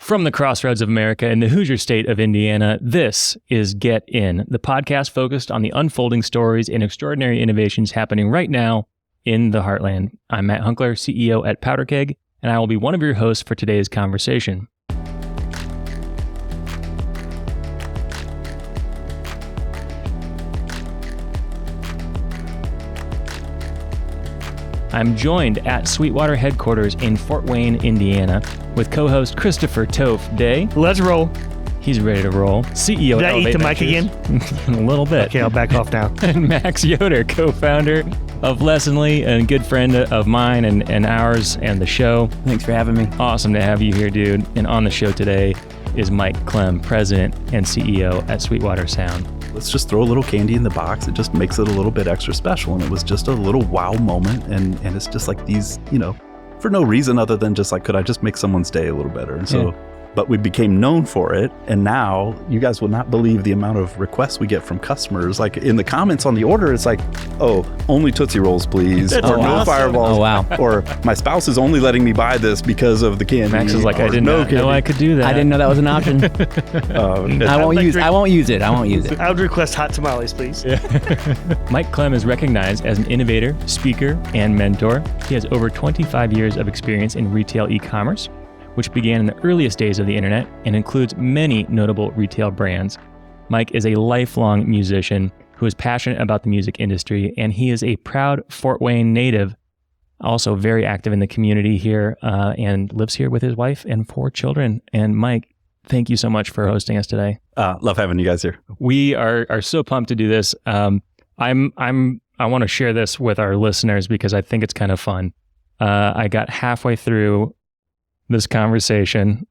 From the crossroads of America in the Hoosier state of Indiana, this is Get In, the podcast focused on the unfolding stories and extraordinary innovations happening right now in the heartland. I'm Matt Hunkler, CEO at Powder Keg, and I will be one of your hosts for today's conversation. I'm joined at Sweetwater headquarters in Fort Wayne, Indiana, with co-host Christopher Toph Day. Let's roll. He's ready to roll. CEO Did at I eat Elevate the mic Ventures. again? A little bit. Okay, I'll back off now. And Max Yoder, co-founder of Lessonly and good friend of mine and ours and the show. Thanks for having me. Awesome to have you here, dude. And on the show today is Mike Clem, president and CEO at Sweetwater Sound. Let's just throw a little candy in the box. It just makes it a little bit extra special. And it was just a little wow moment. And it's just like these, for no reason other than just like, could I just make someone's day a little better? And so, but we became known for it. And now you guys will not believe the amount of requests we get from customers. Like in the comments on the order, it's like, oh, only Tootsie Rolls, please. That's or no awesome. Fireballs. Oh, wow. Or my spouse is only letting me buy this because of the candy. Max is like, I Or didn't know I could do that. I didn't know that was an option. I won't use it. I would request hot tamales, please. Mike Clem is recognized as an innovator, speaker, and mentor. He has over 25 years of experience in retail e-commerce, which began in the earliest days of the internet and includes many notable retail brands. Mike is a lifelong musician who is passionate about the music industry, and he is a proud Fort Wayne native, also very active in the community here, and lives here with his wife and 4 children. And Mike, thank you so much for hosting us today. Love having you guys here. We are so pumped to do this. I want to share this with our listeners because I think it's kind of fun. I got halfway through this conversation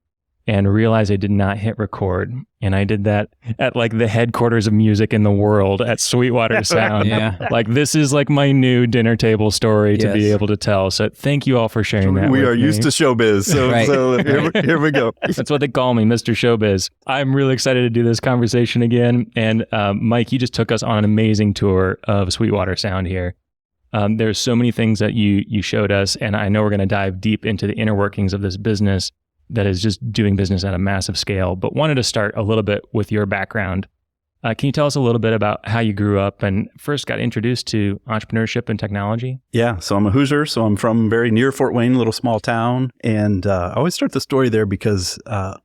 and realized I did not hit record. And I did that at like the headquarters of music in the world at Sweetwater Sound. Yeah. Like this is like my new dinner table story to be Yes. able to tell. So thank you all for sharing that. We with are me. used to showbiz. So, Right. so here we go. That's what they call me, Mr. Showbiz. I'm really excited to do this conversation again. And Mike, you just took us on an amazing tour of Sweetwater Sound here. There's so many things that you showed us, and I know we're going to dive deep into the inner workings of this business that is just doing business at a massive scale, but wanted to start a little bit with your background. Can you tell us a little bit about how you grew up and first got introduced to entrepreneurship and technology? Yeah, so I'm a Hoosier, so I'm from very near Fort Wayne, a little small town, and I always start the story there because I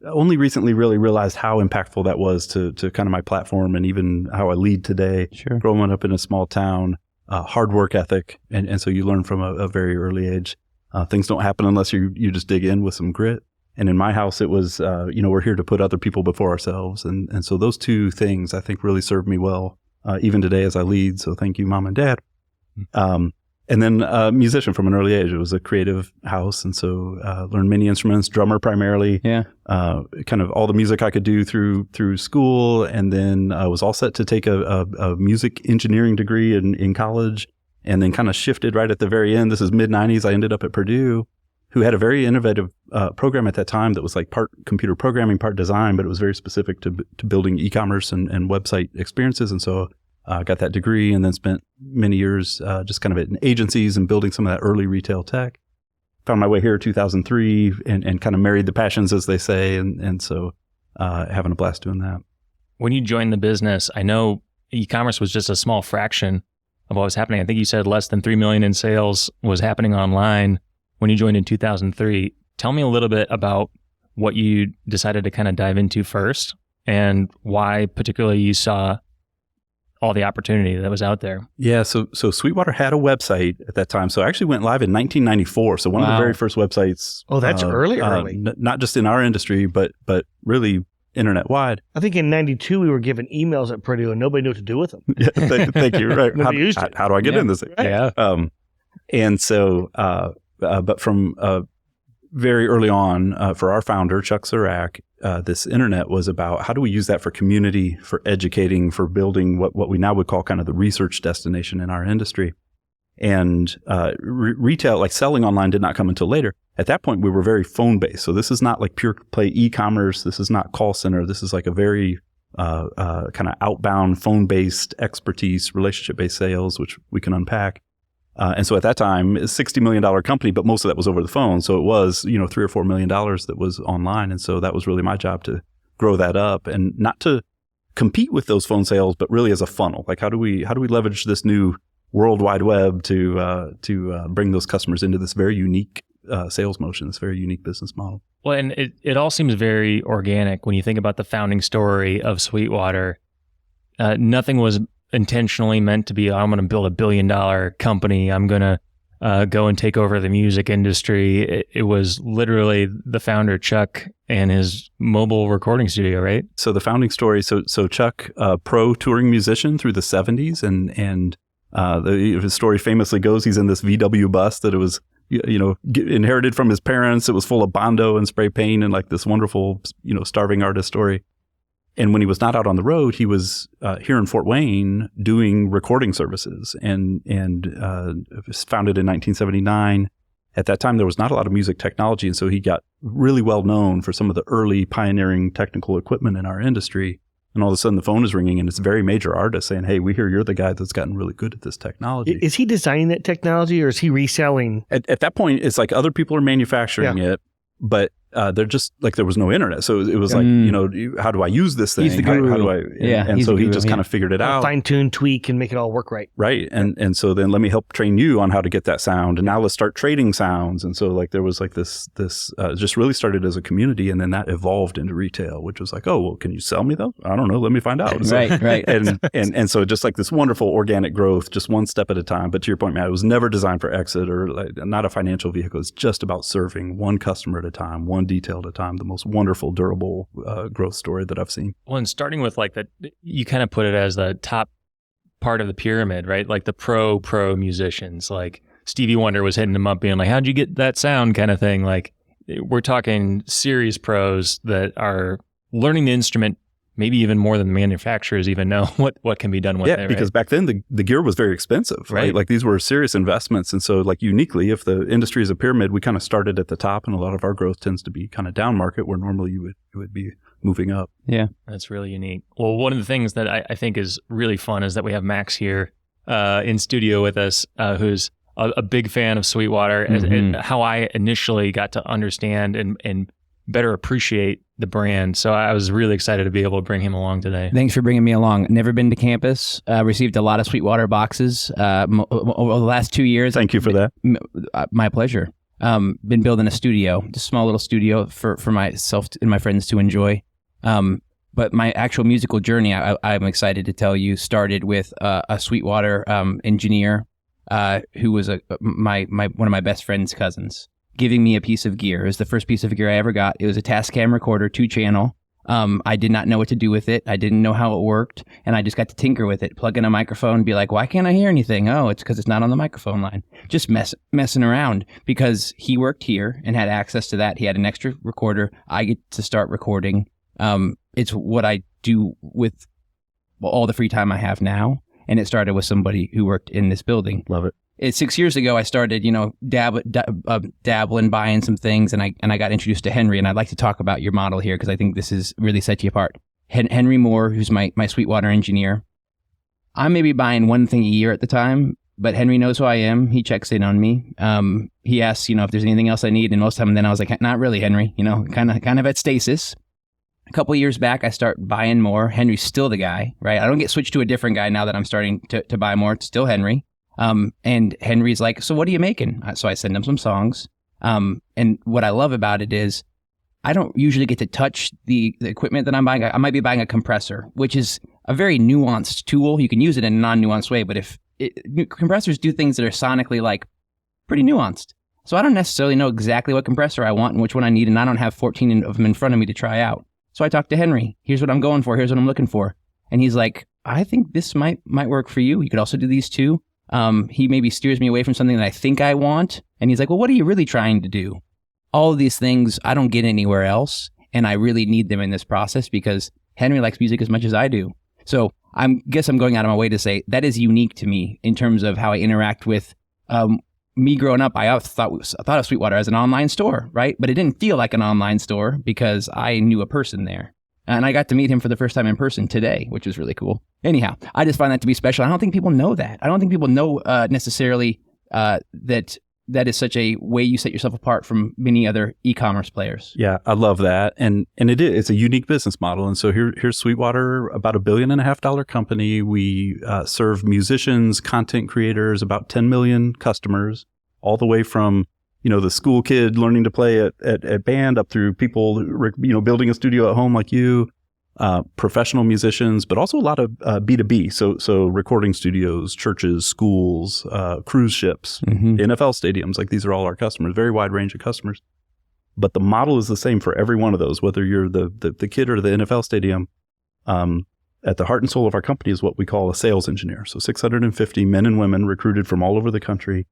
only recently really realized how impactful that was to kind of my platform and even how I lead today. Sure. Growing up in a small town, hard work ethic, and so you learn from a very early age. Things don't happen unless you just dig in with some grit. And in my house, it was, we're here to put other people before ourselves. And so those two things, I think, really served me well, even today as I lead. So thank you, Mom and Dad. And then a musician from an early age. It was a creative house. And so learned many instruments, drummer primarily. Yeah. Kind of all the music I could do through school. And then I was all set to take a music engineering degree in college. And then kind of shifted right at the very end. This is mid-90s. I ended up at Purdue, who had a very innovative program at that time that was like part computer programming, part design, but it was very specific to building e-commerce and website experiences. And so I got that degree and then spent many years just kind of in agencies and building some of that early retail tech. Found my way here in 2003 and kind of married the passions, as they say. And so having a blast doing that. When you joined the business, I know e-commerce was just a small fraction of what was happening. I think you said less than 3 million in sales was happening online when you joined in 2003. Tell me a little bit about what you decided to kind of dive into first and why particularly you saw all the opportunity that was out there. Yeah, so Sweetwater had a website at that time. So I actually went live in 1994. So one of the very first websites. Oh, that's early. Not just in our industry, but really internet wide. I think in 92, we were given emails at Purdue and nobody knew what to do with them. Yeah, thank you. Right. Nobody used it. How do I get in this thing? Right. Yeah. And so, but from very early on, for our founder, Chuck Sirac, this internet was about how do we use that for community, for educating, for building what we now would call kind of the research destination in our industry. And retail, like selling online, did not come until later. At that point, we were very phone-based. So this is not like pure play e-commerce. This is not call center. This is like a very kind of outbound phone-based expertise, relationship-based sales, which we can unpack. And so at that time, it's a $60 million company, but most of that was over the phone. So it was, $3 or $4 million that was online. And so that was really my job to grow that up and not to compete with those phone sales, but really as a funnel. Like how do we leverage this new World Wide Web to bring those customers into this very unique sales motion, this very unique business model. Well, and it all seems very organic when you think about the founding story of Sweetwater. Nothing was intentionally meant to be, I'm going to build $1 billion company. I'm going to go and take over the music industry. It was literally the founder, Chuck, and his mobile recording studio, right? So the founding story, so Chuck, pro touring musician through the 70s, and his story famously goes, he's in this VW bus that it was, inherited from his parents. It was full of Bondo and spray paint and like this wonderful, starving artist story. And when he was not out on the road, he was here in Fort Wayne doing recording services, and it was founded in 1979. At that time, there was not a lot of music technology, and so he got really well known for some of the early pioneering technical equipment in our industry. And all of a sudden, the phone is ringing, and it's very major artists saying, "Hey, we hear you're the guy that's gotten really good at this technology." Is he designing that technology, or is he reselling? At that point, it's like other people are manufacturing it, but they're just like, there was no internet. So it was like, how do I use this thing? He's the guru. How do I? And so he just kind of figured it out. Fine tune, tweak, and make it all work right. Right. And so then let me help train you on how to get that sound. And now let's start trading sounds. And so like there was like this just really started as a community. And then that evolved into retail, which was like, oh, well, can you sell me though? I don't know. Let me find out. Right. And so just like this wonderful organic growth, just one step at a time. But to your point, Matt, it was never designed for exit or like not a financial vehicle. It's just about serving one customer at a time, one detail at a time. The most wonderful, durable growth story that I've seen. Well, and starting with like that, you kind of put it as the top part of the pyramid, right? Like the pro musicians, like Stevie Wonder was hitting them up being like, how'd you get that sound kind of thing? Like we're talking serious pros that are learning the instrument maybe even more than the manufacturers even know what can be done with it. Yeah, because back then the gear was very expensive, right? Like these were serious investments. And so like uniquely, if the industry is a pyramid, we kind of started at the top, and a lot of our growth tends to be kind of down market where normally you would be moving up. Yeah. That's really unique. Well, one of the things that I think is really fun is that we have Max here in studio with us, who's a big fan of Sweetwater, and how I initially got to understand and better appreciate the brand. So I was really excited to be able to bring him along today. Thanks for bringing me along. Never been to campus. Received a lot of Sweetwater boxes over the last 2 years. Thank you for that. My pleasure. Been building a studio, just a small little studio for myself and my friends to enjoy. But my actual musical journey, I'm excited to tell you, started with a Sweetwater engineer who was one of my best friend's cousins, giving me a piece of gear. It was the first piece of gear I ever got. It was a Tascam recorder, 2-channel. I did not know what to do with it. I didn't know how it worked, and I just got to tinker with it, plug in a microphone, and be like, why can't I hear anything? Oh, it's because it's not on the microphone line. Just messing around, because he worked here and had access to that. He had an extra recorder. I get to start recording. It's what I do with all the free time I have now, and it started with somebody who worked in this building. Love it. 6 years ago, I started, dabbling, buying some things, and I got introduced to Henry. And I'd like to talk about your model here because I think this is really sets you apart. Henry Moore, who's my Sweetwater engineer. I'm maybe buying one thing a year at the time, but Henry knows who I am. He checks in on me. He asks, if there's anything else I need, and most of the time, then I was like, not really, Henry. Kind of at stasis. A couple of years back, I start buying more. Henry's still the guy, right? I don't get switched to a different guy now that I'm starting to buy more. It's still Henry. And Henry's like, so what are you making? So I send him some songs. And what I love about it is I don't usually get to touch the equipment that I'm buying. I might be buying a compressor, which is a very nuanced tool. You can use it in a non-nuanced way, but compressors do things that are sonically like pretty nuanced. So I don't necessarily know exactly what compressor I want and which one I need, and I don't have 14 of them in front of me to try out. So I talked to Henry. Here's what I'm going for. Here's what I'm looking for. And he's like, I think this might work for you. You could also do these too. He maybe steers me away from something that I think I want. And he's like, well, what are you really trying to do? All of these things I don't get anywhere else. And I really need them in this process because Henry likes music as much as I do. So I guess I'm going out of my way to say that is unique to me in terms of how I interact with me growing up. I thought of Sweetwater as an online store, right? But it didn't feel like an online store because I knew a person there. And I got to meet him for the first time in person today, which was really cool. Anyhow, I just find that to be special. I don't think people know that. I don't think people know necessarily that is such a way you set yourself apart from many other e-commerce players. Yeah, I love that. And it's a unique business model. And so here's Sweetwater, about $1.5 billion company. We serve musicians, content creators, about 10 million customers, all the way from, the school kid learning to play at band up through people, building a studio at home like you, professional musicians, but also a lot of B2B. So recording studios, churches, schools, cruise ships, NFL stadiums, like these are all our customers, very wide range of customers. But the model is the same for every one of those, whether you're the kid or the NFL stadium. At the heart and soul of our company is what we call a sales engineer. So 650 men and women recruited from all over the country.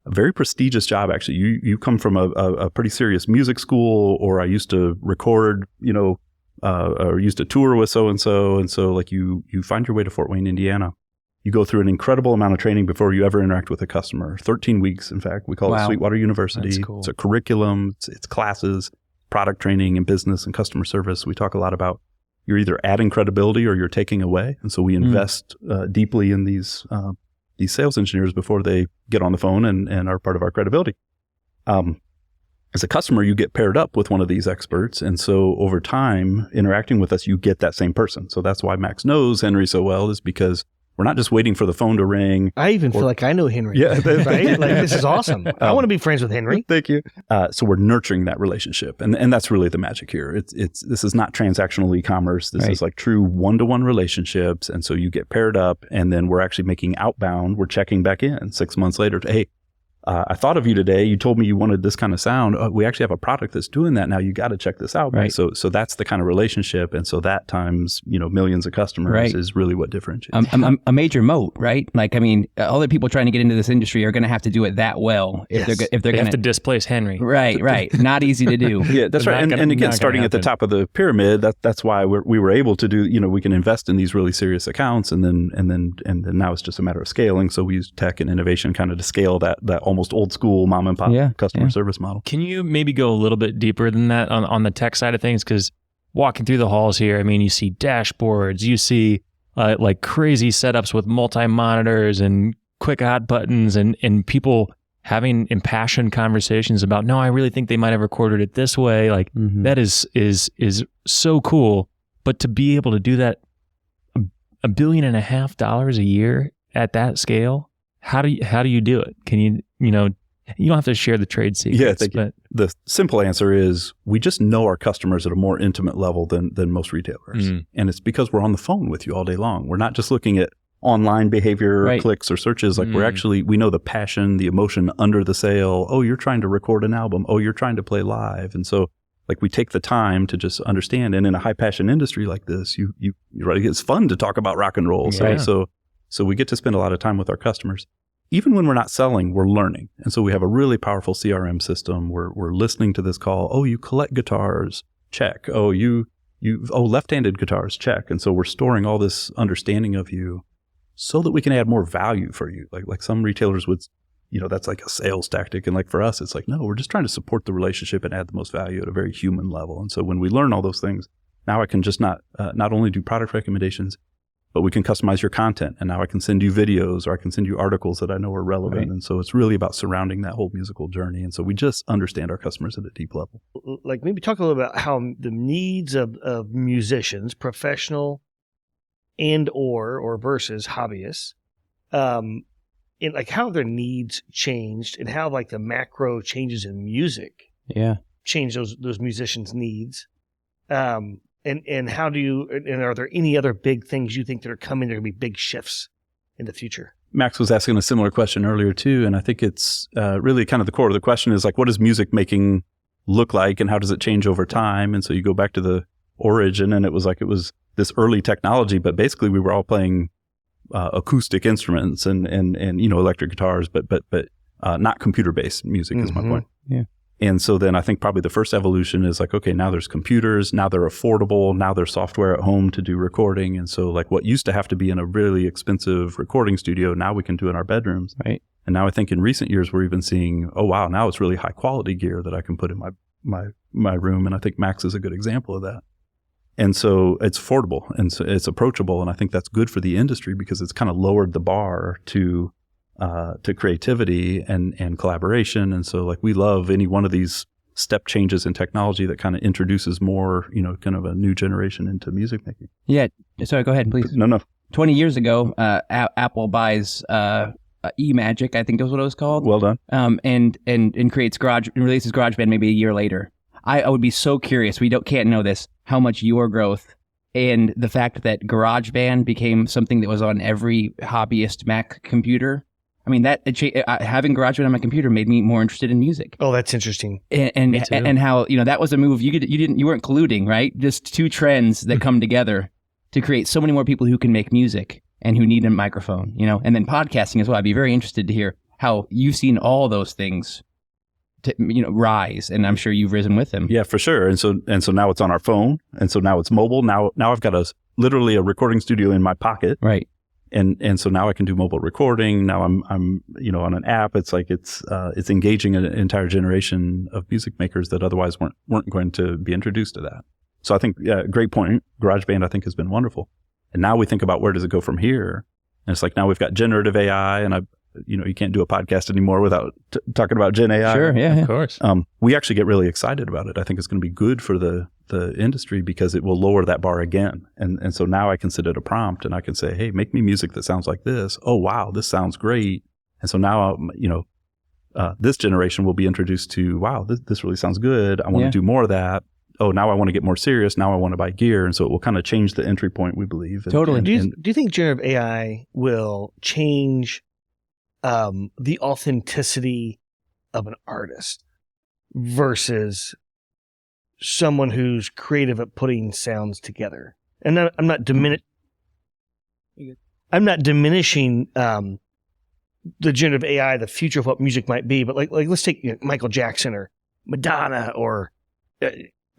A very prestigious job, actually. You come from a pretty serious music school, or I used to record, or used to tour with so-and-so. And so like you find your way to Fort Wayne, Indiana. You go through an incredible amount of training before you ever interact with a customer. 13 weeks, in fact. We call it Sweetwater University. That's cool. It's a curriculum, it's classes, product training and business and customer service. We talk a lot about you're either adding credibility or you're taking away. And so we invest deeply in these sales engineers before they get on the phone and are part of our credibility. As a customer, you get paired up with one of these experts. And so over time, interacting with us, you get that same person. So that's why Max knows Henry so well, is because we're not just waiting for the phone to ring. I even feel like I know Henry. Yeah. Right? Like, this is awesome. I want to be friends with Henry. Thank you. So we're nurturing that relationship. And that's really the magic here. This is not transactional e-commerce. This is like true one-to-one relationships. And so you get paired up, and then we're actually making outbound. We're checking back in 6 months later. Hey, I thought of you today. You told me you wanted this kind of sound. We actually have a product that's doing that now. You got to check this out. Right. So that's the kind of relationship. And so that times, millions of customers is really what differentiates. A major moat, right? Like, I mean, other people trying to get into this industry are going to have to do it that well if they're going to displace Henry. Right. Not easy to do. Yeah, that's right. And again, starting at the top of the pyramid, that's why we were able to do, we can invest in these really serious accounts, and then now it's just a matter of scaling. So we use tech and innovation kind of to scale that almost old school mom and pop customer service model. Can you maybe go a little bit deeper than that on the tech side of things? Because walking through the halls here, I mean, you see dashboards, you see like crazy setups with multi-monitors and quick hot buttons, and people having impassioned conversations about, no, I really think they might have recorded it this way. Like that is so cool. But to be able to do that, $1.5 billion a year at that scale, how do you do it? Can you, you don't have to share the trade secrets. But the simple answer is we just know our customers at a more intimate level than most retailers. And it's because we're on the phone with you all day long. We're not just looking at online behavior, clicks or searches. Like we know the passion, the emotion under the sale. Oh, you're trying to record an album. Oh, you're trying to play live. And so like we take the time to just understand. And in a high passion industry like this, it's fun to talk about rock and roll. So we get to spend a lot of time with our customers. Even when we're not selling, we're learning. And so we have a really powerful CRM system. We're listening to this call. Oh, you collect guitars. Check. Oh, left-handed guitars. Check. And so we're storing all this understanding of you so that we can add more value for you. Like some retailers would, that's like a sales tactic. And like for us, it's like, no, we're just trying to support the relationship and add the most value at a very human level. And so when we learn all those things, now I can just not only do product recommendations, but we can customize your content. And now I can send you videos, or I can send you articles that I know are relevant. Right. And so it's really about surrounding that whole musical journey. And so we just understand our customers at a deep level. Like maybe talk a little about how the needs of musicians, professional and or versus hobbyists, and like how their needs changed, and how like the macro changes in music change those musicians' needs. And how do you, and are there any other big things you think that are coming? There are going to be big shifts in the future. Max was asking a similar question earlier too. And I think it's really kind of the core of the question is like, what does music making look like, and how does it change over time? And so you go back to the origin, and it was this early technology, but basically we were all playing acoustic instruments and electric guitars, but not computer-based music is my point. Yeah. And so then I think probably the first evolution is like, okay, now there's computers, now they're affordable, now there's software at home to do recording. And so like what used to have to be in a really expensive recording studio, now we can do in our bedrooms. Right. And now I think in recent years, we're even seeing, oh, wow, now it's really high quality gear that I can put in my room. And I think Max is a good example of that. And so it's affordable, and so it's approachable. And I think that's good for the industry because it's kind of lowered the bar to to creativity and collaboration. And so like we love any one of these step changes in technology that kind of introduces more, kind of a new generation into music making. Yeah. Sorry, go ahead, please. No. 20 years ago, Apple buys eMagic, I think that's what it was called. Well done. And creates releases GarageBand maybe a year later. I would be so curious. Can't know this. How much your growth and the fact that GarageBand became something that was on every hobbyist Mac computer. I mean, having GarageBand on my computer made me more interested in music. Oh, that's interesting. And how that was a move you weren't colluding, right? Just two trends that come together to create so many more people who can make music and who need a microphone. And then podcasting as well. I'd be very interested to hear how you've seen all those things rise, and I'm sure you've risen with them. Yeah, for sure. And so now it's on our phone, and so now it's mobile. Now I've got literally a recording studio in my pocket, right? And so now I can do mobile recording. Now I'm on an app. It's like it's engaging an entire generation of music makers that otherwise weren't going to be introduced to that. So I think great point. GarageBand I think has been wonderful. And now we think about where does it go from here? And it's like now we've got generative AI, and you can't do a podcast anymore without talking about Gen AI. Sure, yeah. Of course. We actually get really excited about it. I think it's going to be good for the industry because it will lower that bar again. And so now I can sit at a prompt and I can say, hey, make me music that sounds like this. Oh, wow, this sounds great. And so now, this generation will be introduced to, wow, this really sounds good. I want to do more of that. Oh, now I want to get more serious. Now I want to buy gear. And so it will kind of change the entry point, we believe. Totally. Do you think generative AI will change the authenticity of an artist versus someone who's creative at putting sounds together? And I'm not diminishing the generative AI, the future of what music might be, but like let's take Michael Jackson or Madonna or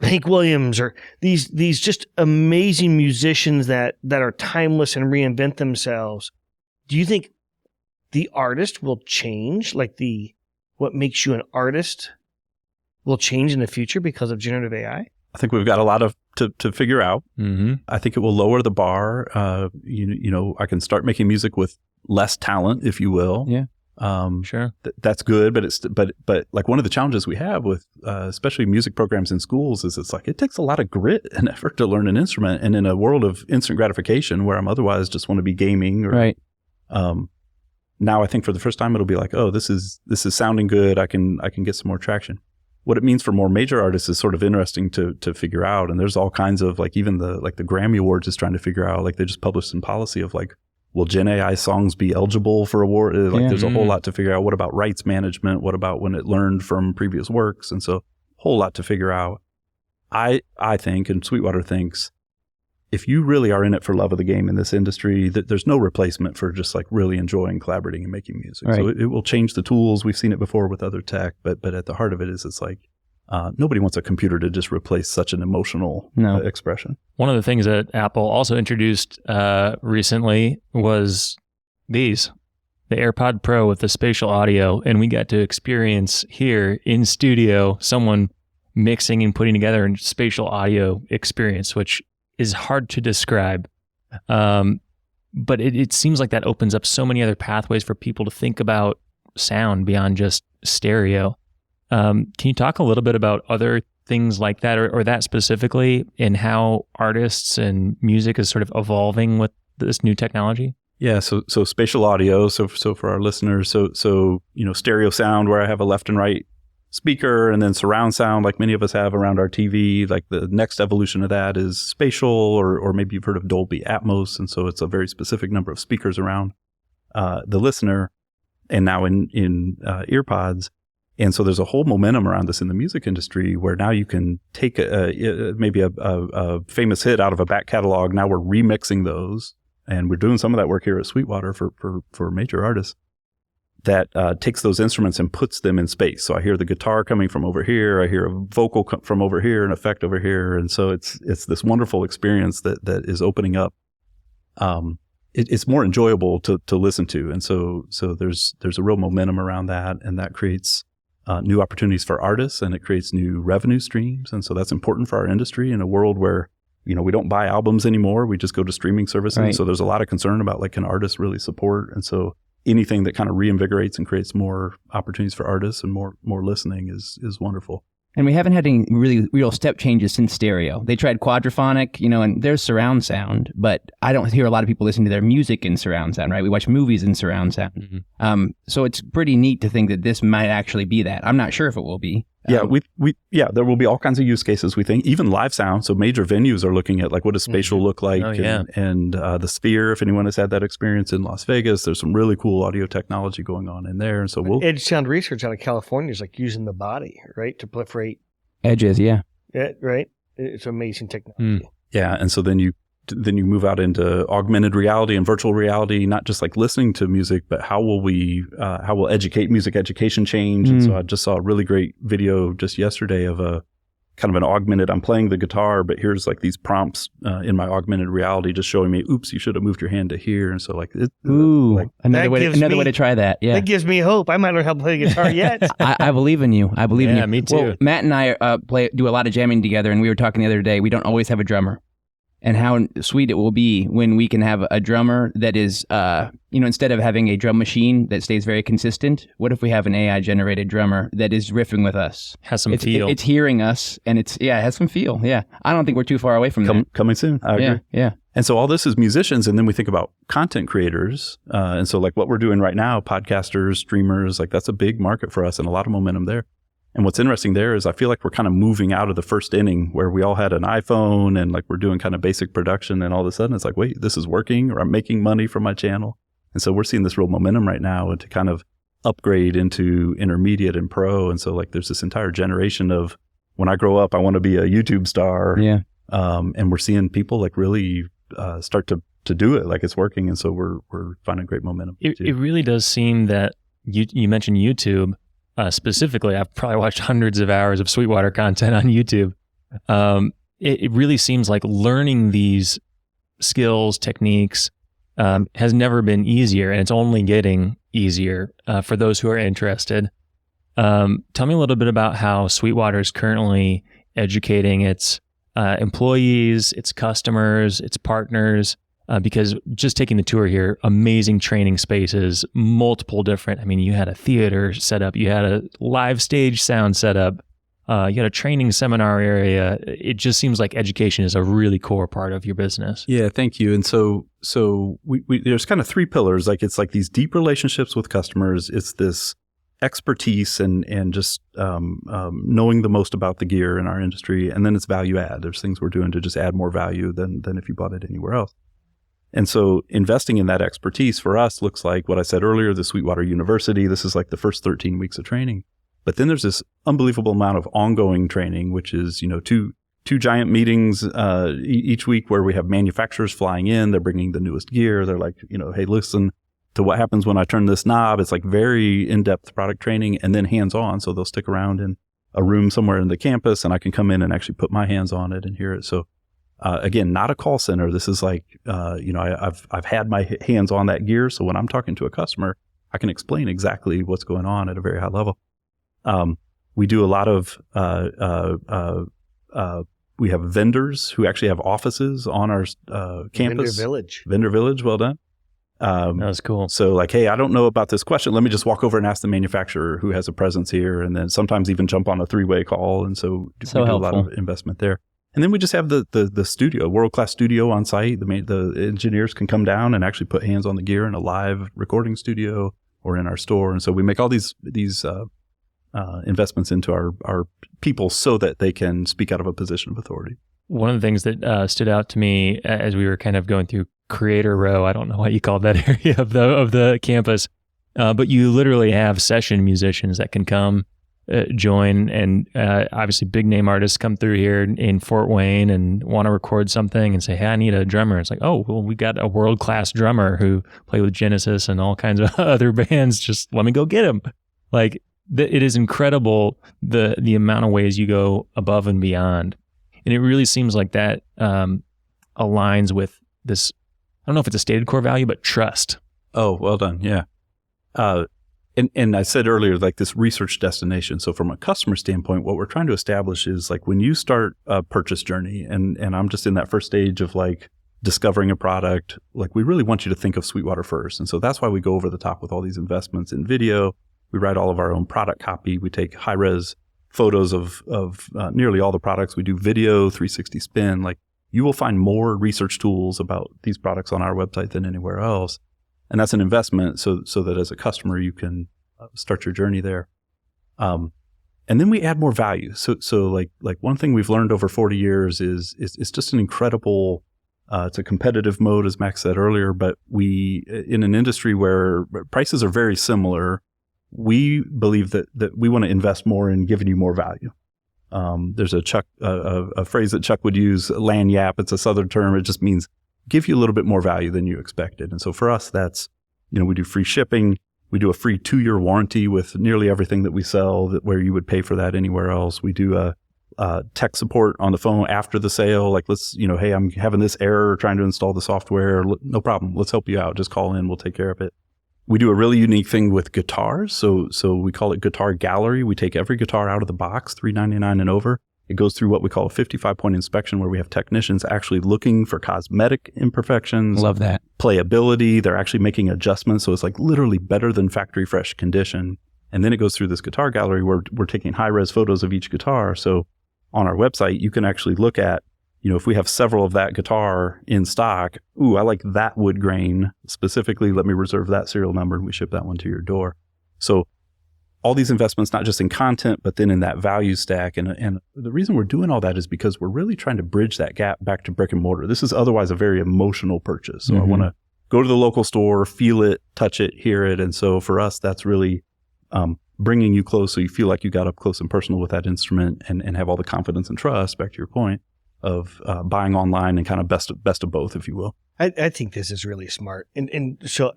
Hank Williams or these just amazing musicians that are timeless and reinvent themselves. Do you think the artist will change, like what makes you an artist will change in the future because of generative AI? I think we've got a lot to figure out. Mm-hmm. I think it will lower the bar. I can start making music with less talent, if you will. Yeah. Sure. That's good, but like one of the challenges we have with especially music programs in schools is it's like it takes a lot of grit and effort to learn an instrument, and in a world of instant gratification where I'm otherwise just want to be gaming, or, right? Now I think for the first time it'll be like, oh, this is sounding good. I can get some more traction. What it means for more major artists is sort of interesting to figure out, and there's all kinds of like even the Grammy Awards is trying to figure out, like they just published some policy of like, will Gen AI songs be eligible for award? There's a whole lot to figure out. What about rights management? What about when it learned from previous works? And so a whole lot to figure out. I think, and Sweetwater thinks, if you really are in it for love of the game in this industry, there's no replacement for just like really enjoying collaborating and making music. Right. So it will change the tools. We've seen it before with other tech, but at the heart of it is it's like, nobody wants a computer to just replace such an emotional expression. One of the things that Apple also introduced recently was the AirPod Pro with the spatial audio, and we got to experience here in studio someone mixing and putting together a spatial audio experience, which is hard to describe. But it seems like that opens up so many other pathways for people to think about sound beyond just stereo. Can you talk a little bit about other things like that, or that specifically, and how artists and music is sort of evolving with this new technology? Yeah, so spatial audio. So for our listeners, so stereo sound where I have a left and right speaker, and then surround sound like many of us have around our TV. Like the next evolution of that is spatial, or maybe you've heard of Dolby Atmos, and so it's a very specific number of speakers around the listener, and now in earpods. And so there's a whole momentum around this in the music industry where now you can take maybe a famous hit out of a back catalog. Now we're remixing those, and we're doing some of that work here at Sweetwater for major artists that takes those instruments and puts them in space. So I hear the guitar coming from over here. I hear a vocal from over here, an effect over here. And so it's this wonderful experience that is opening up. It's more enjoyable to listen to. And so there's a real momentum around that, and that creates new opportunities for artists, and it creates new revenue streams. And so that's important for our industry in a world where, we don't buy albums anymore. We just go to streaming services. Right. So there's a lot of concern about, like, can artists really support? And so anything that kind of reinvigorates and creates more opportunities for artists and more listening is wonderful. And we haven't had any really real step changes since stereo. They tried quadraphonic, and there's surround sound, but I don't hear a lot of people listening to their music in surround sound, right? We watch movies in surround sound. Mm-hmm. So it's pretty neat to think that this might actually be that. I'm not sure if it will be. Yeah, there will be all kinds of use cases, we think, even live sound. So major venues are looking at like, what does Spatial look like? Oh, yeah. And the Sphere, if anyone has had that experience in Las Vegas, there's some really cool audio technology going on in there. And so Edge Sound Research out of California is like using the body, right, to proliferate. Edges, yeah. Yeah, right. It's amazing technology. Yeah, and so then you move out into augmented reality and virtual reality, not just like listening to music, but how will music education change? And so I just saw a really great video just yesterday of a kind of an augmented, I'm playing the guitar, but here's like these prompts in my augmented reality just showing me, oops, you should have moved your hand to here. And so like, another way to try that. Yeah. That gives me hope. I might learn how to play the guitar yet. I believe in you. I believe in you. Yeah, me too. Well, Matt and I do a lot of jamming together, and we were talking the other day, we don't always have a drummer. And how sweet it will be when we can have a drummer that is, instead of having a drum machine that stays very consistent, what if we have an AI-generated drummer that is riffing with us? Has some feel. It's hearing us, and it has some feel, yeah. I don't think we're too far away from that. Coming soon, I agree. Yeah. And so all this is musicians, and then we think about content creators. And so like what we're doing right now, podcasters, streamers, like that's a big market for us and a lot of momentum there. And what's interesting there is I feel like we're kind of moving out of the first inning where we all had an iPhone and like we're doing kind of basic production, and all of a sudden it's like, wait, this is working, or I'm making money from my channel. And so we're seeing this real momentum right now to kind of upgrade into intermediate and pro. And so like there's this entire generation of, when I grow up, I want to be a YouTube star. Yeah. And we're seeing people like really start to do it, like it's working. And so we're finding great momentum. It really does seem that you mentioned YouTube. Specifically, I've probably watched hundreds of hours of Sweetwater content on YouTube. It really seems like learning these skills, techniques, has never been easier, and it's only getting easier for those who are interested. Tell me a little bit about how Sweetwater is currently educating its employees, its customers, its partners, because just taking the tour here, amazing training spaces, multiple different, you had a theater set up, you had a live stage sound set up, you had a training seminar area. It just seems like education is a really core part of your business. Yeah, thank you. And so we there's kind of three pillars. Like it's like these deep relationships with customers. It's this expertise and just knowing the most about the gear in our industry. And then it's value add. There's things we're doing to just add more value than if you bought it anywhere else. And so investing in that expertise for us looks like what I said earlier, the Sweetwater University. This is like the first 13 weeks of training. But then there's this unbelievable amount of ongoing training, which is, two giant meetings each week where we have manufacturers flying in. They're bringing the newest gear. They're like, hey, listen to what happens when I turn this knob. It's like very in-depth product training and then hands-on. So they'll stick around in a room somewhere in the campus, and I can come in and actually put my hands on it and hear it. So again, not a call center. This is like, I've had my hands on that gear. So when I'm talking to a customer, I can explain exactly what's going on at a very high level. We do a lot of, we have vendors who actually have offices on our campus. Vendor Village. Well done. That was cool. So like, hey, I don't know about this question. Let me just walk over and ask the manufacturer who has a presence here, and then sometimes even jump on a 3-way call. And so we do a lot of investment there. And then we just have the studio, world-class studio on site. The engineers can come down and actually put hands on the gear in a live recording studio or in our store. And so we make all these investments into our people so that they can speak out of a position of authority. One of the things that stood out to me as we were kind of going through Creator Row, I don't know what you call that area of the campus, but you literally have session musicians that can come join, and obviously big name artists come through here in Fort Wayne and want to record something and say, hey, I need a drummer. It's like, oh, well, we got a world-class drummer who played with Genesis and all kinds of other bands. Just let me go get him. Like, it is incredible the amount of ways you go above and beyond. And it really seems like that aligns with this, I don't know if it's a stated core value, but trust. Oh, well done. Yeah. And I said earlier, like this research destination. So from a customer standpoint, what we're trying to establish is like when you start a purchase journey, and I'm just in that first stage of like discovering a product, like we really want you to think of Sweetwater first. And so that's why we go over the top with all these investments in video. We write all of our own product copy. We take high-res photos of nearly all the products. We do video, 360 spin. Like, you will find more research tools about these products on our website than anywhere else. And that's an investment so that as a customer, you can start your journey there. And then we add more value. So like one thing we've learned over 40 years is just an incredible, it's a competitive mode, as Max said earlier, but we, in an industry where prices are very similar, we believe that we want to invest more in giving you more value. There's a phrase that Chuck would use, lagniappe. It's a Southern term. It just means give you a little bit more value than you expected. And so for us, that's, we do free shipping. We do a free 2-year warranty with nearly everything that we sell, where you would pay for that anywhere else. We do a tech support on the phone after the sale. Like, let's, hey, I'm having this error trying to install the software. No problem. Let's help you out. Just call in. We'll take care of it. We do a really unique thing with guitars. So we call it Guitar Gallery. We take every guitar out of the box, $399 and over. It goes through what we call a 55-point inspection, where we have technicians actually looking for cosmetic imperfections. Love that. Playability. They're actually making adjustments. So it's like literally better than factory fresh condition. And then it goes through this Guitar Gallery where we're taking high-res photos of each guitar. So on our website, you can actually look at, if we have several of that guitar in stock, ooh, I like that wood grain specifically. Let me reserve that serial number, and we ship that one to your door. So all these investments, not just in content, but then in that value stack. And the reason we're doing all that is because we're really trying to bridge that gap back to brick and mortar. This is otherwise a very emotional purchase. So I want to go to the local store, feel it, touch it, hear it. And so for us, that's really bringing you close so you feel like you got up close and personal with that instrument and have all the confidence and trust, back to your point, of buying online and kind of best of both, if you will. I think this is really smart. And so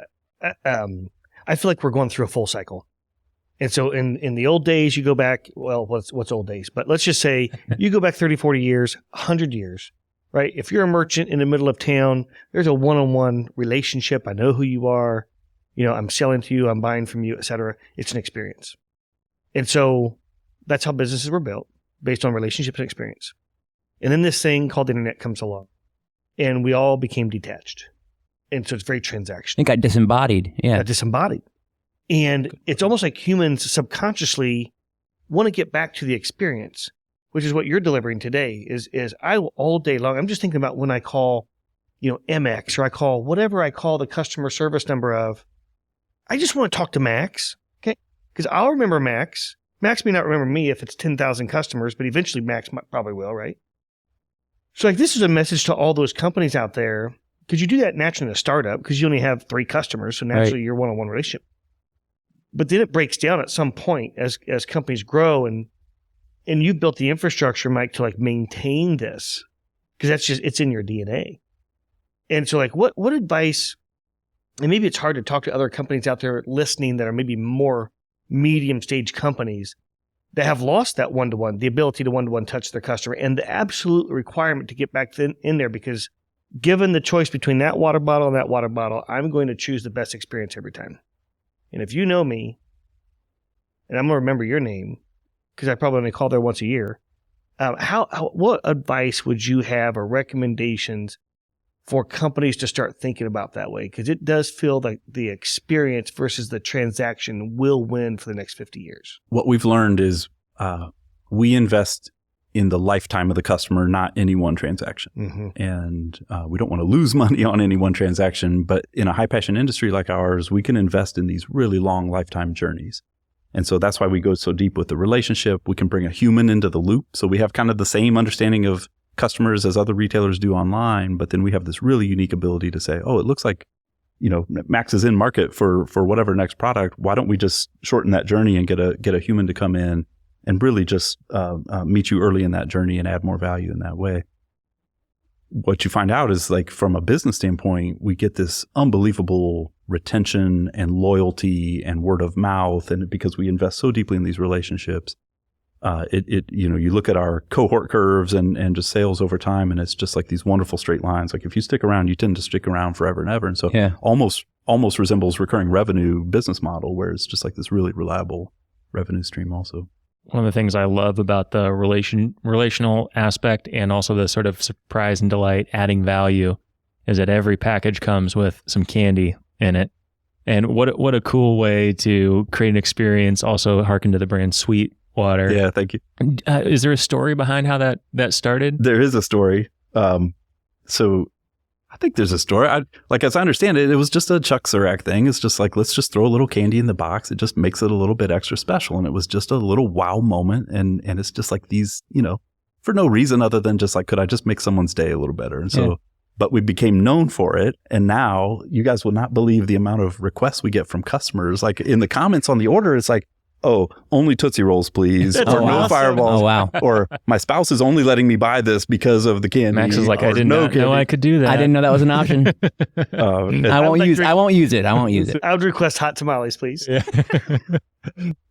I feel like we're going through a full cycle. And so in the old days, you go back, well, what's old days? But let's just say you go back 30, 40 years, 100 years, right? If you're a merchant in the middle of town, there's a one-on-one relationship. I know who you are. I'm selling to you, I'm buying from you, et cetera. It's an experience. And so that's how businesses were built, based on relationships and experience. And then this thing called the internet comes along, and we all became detached. And so it's very transactional. It got disembodied. Yeah. Got disembodied. And it's almost like humans subconsciously want to get back to the experience, which is what you're delivering today, is I will all day long, I'm just thinking about when I call, MX, or I call whatever I call the customer service number of, I just want to talk to Max, okay? Because I'll remember Max. Max may not remember me if it's 10,000 customers, but eventually Max probably will, right? So like, this is a message to all those companies out there, because you do that naturally in a startup because you only have 3 customers. So naturally you're one-on-one relationship. But then it breaks down at some point as companies grow, and you built the infrastructure, Mike, to like maintain this, because that's just, it's in your DNA. And so like, what advice, and maybe it's hard to talk to other companies out there listening that are maybe more medium stage companies that have lost that one-to-one, the ability to one-to-one touch their customer, and the absolute requirement to get back in there, because given the choice between that water bottle and that water bottle, I'm going to choose the best experience every time. And if you know me, and I'm going to remember your name, because I probably only call there once a year, what advice would you have, or recommendations for companies to start thinking about that way? Because it does feel like the experience versus the transaction will win for the next 50 years. What we've learned is we invest in the lifetime of the customer, not any one transaction. Mm-hmm. And we don't want to lose money on any one transaction, but in a high passion industry like ours, we can invest in these really long lifetime journeys. And so that's why we go so deep with the relationship. We can bring a human into the loop. So we have kind of the same understanding of customers as other retailers do online, but then we have this really unique ability to say, oh, it looks like, Max is in market for whatever next product. Why don't we just shorten that journey and get a human to come in and really just meet you early in that journey and add more value in that way? What you find out is, like, from a business standpoint, we get this unbelievable retention and loyalty and word of mouth, and because we invest so deeply in these relationships, you look at our cohort curves and just sales over time, and it's just like these wonderful straight lines. Like, if you stick around, you tend to stick around forever and ever, and so almost resembles recurring revenue business model, where it's just like this really reliable revenue stream also. One of the things I love about the relational aspect, and also the sort of surprise and delight, adding value, is that every package comes with some candy in it. And what a cool way to create an experience. Also hearken to the brand Sweetwater. Yeah, thank you. Is there a story behind how that started? There is a story. So I think there's a story. As I understand it, it was just a Chuck Surack thing. It's just like, let's just throw a little candy in the box. It just makes it a little bit extra special. And it was just a little wow moment. And it's just like these, for no reason other than just like, could I just make someone's day a little better? And so, but we became known for it. And now you guys will not believe the amount of requests we get from customers. Like in the comments on the order, it's like, oh, only Tootsie Rolls, please. That's or no awesome. Fireballs. Oh, wow. Or my spouse is only letting me buy this because of the candy. Max is like, or I did not know I could do that. I didn't know that was an option. I won't use it. I would request hot tamales, please. Yeah.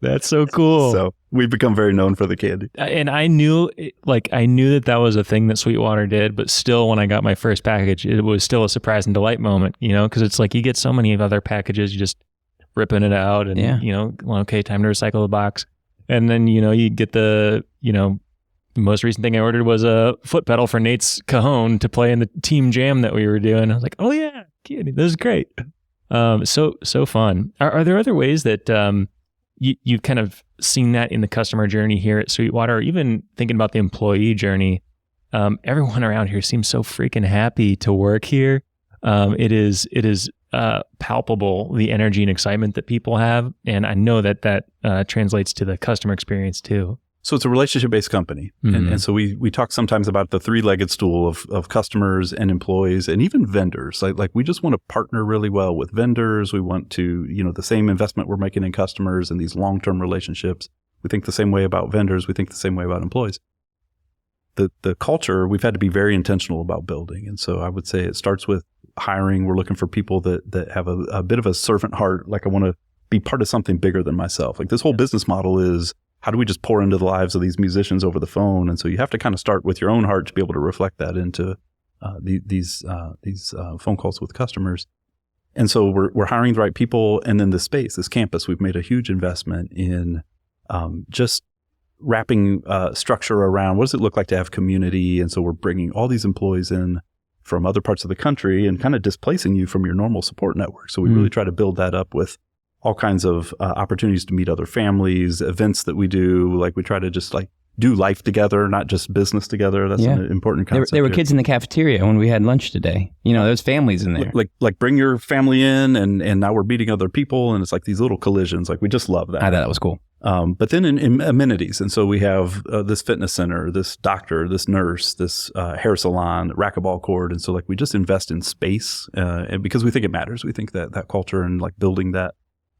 That's so cool. So we've become very known for the candy. And I knew that was a thing that Sweetwater did, but still when I got my first package, it was still a surprise and delight moment, because it's like you get so many other packages, you just ripping it out and, okay, time to recycle the box. And then, you get the most recent thing I ordered was a foot pedal for Nate's cajon to play in the team jam that we were doing. I was like, oh yeah, candy, this is great. So fun. Are there other ways that you've kind of seen that in the customer journey here at Sweetwater, or even thinking about the employee journey? Everyone around here seems so freaking happy to work here. It is palpable, the energy and excitement that people have. And I know that translates to the customer experience too. So it's a relationship-based company. Mm-hmm. And so we talk sometimes about the three-legged stool of customers and employees and even vendors. Like we just want to partner really well with vendors. We want to, the same investment we're making in customers and these long-term relationships. We think the same way about vendors. We think the same way about employees. The culture, we've had to be very intentional about building. And so I would say it starts with hiring. We're looking for people that have a bit of a servant heart. Like I want to be part of something bigger than myself. Like this whole business model is, how do we just pour into the lives of these musicians over the phone? And so you have to kind of start with your own heart to be able to reflect that into these phone calls with customers. And so we're hiring the right people. And then the space, this campus, we've made a huge investment in just wrapping structure around what does it look like to have community. And so we're bringing all these employees in from other parts of the country and kind of displacing you from your normal support network. So we really try to build that up with all kinds of opportunities to meet other families, events that we do. Like we try to just like do life together, not just business together. That's an important concept. There were kids in the cafeteria when we had lunch today. There's families in there. Like bring your family in and now we're meeting other people and it's like these little collisions. Like we just love that. I thought that was cool. But then in amenities. And so we have this fitness center, this doctor, this nurse, this hair salon, racquetball court. And so like we just invest in space and because we think it matters. We think that culture and like building that,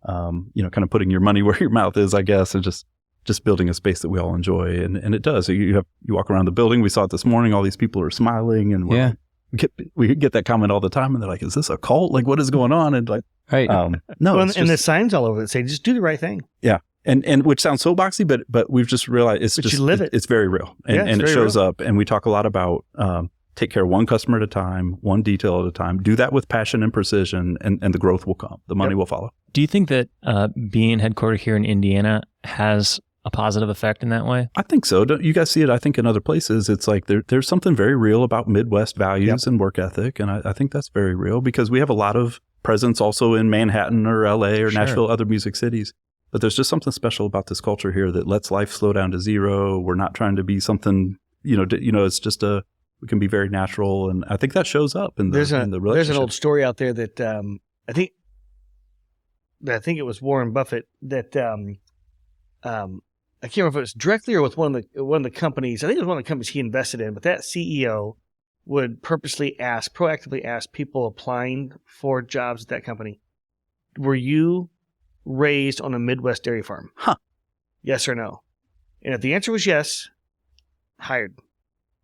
kind of putting your money where your mouth is, I guess, and just building a space that we all enjoy. And it does. So you walk around the building. We saw it this morning. All these people are smiling and we get that comment all the time. And they're like, is this a cult? Like what is going on? And like, right. No. Well, and the signs all over that say, just do the right thing. Yeah. And which sounds so boxy, but we've just realized you live it. It's very real. And it shows up. And we talk a lot about take care of one customer at a time, one detail at a time. Do that with passion and precision, and the growth will come. The money will follow. Do you think that being headquartered here in Indiana has a positive effect in that way? I think so. Don't you guys see it? I think in other places, it's like there's something very real about Midwest values and work ethic. And I think that's very real because we have a lot of presence also in Manhattan or LA or Nashville, other music cities. But there's just something special about this culture here that lets life slow down to zero. We're not trying to be something, it's just we can be very natural. And I think that shows up in the relationship. There's an old story out there that I think it was Warren Buffett that I can't remember if it was directly or with one of the companies. I think it was one of the companies he invested in, but that CEO would proactively ask people applying for jobs at that company, were you raised on a Midwest dairy farm? Huh. Yes or no? And if the answer was yes, hired.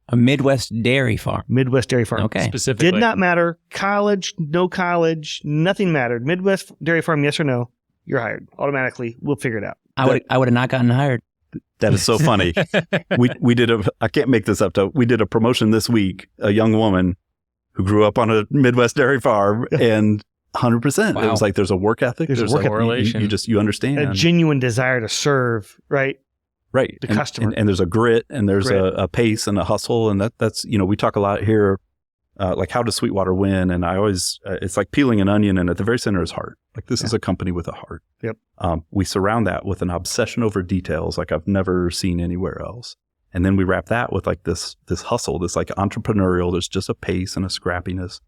A Midwest dairy farm. Midwest dairy farm. Okay. Specifically. Did not matter. College, no college, nothing mattered. Midwest dairy farm, yes or no? You're hired. Automatically. We'll figure it out. I would have not gotten hired. That is so funny. we did I can't make this up though. We did a promotion this week, a young woman who grew up on a Midwest dairy farm and 100%. Wow. It was like there's a work ethic. There's a work like, correlation. You understand. A genuine desire to serve, right? Right. The customer. And there's a grit and there's a pace and a hustle. And that's, we talk a lot here like how does Sweetwater win? And I always, it's like peeling an onion, and at the very center is heart. Like this is a company with a heart. Yep. We surround that with an obsession over details like I've never seen anywhere else. And then we wrap that with like this hustle, this like entrepreneurial, there's just a pace and a scrappiness,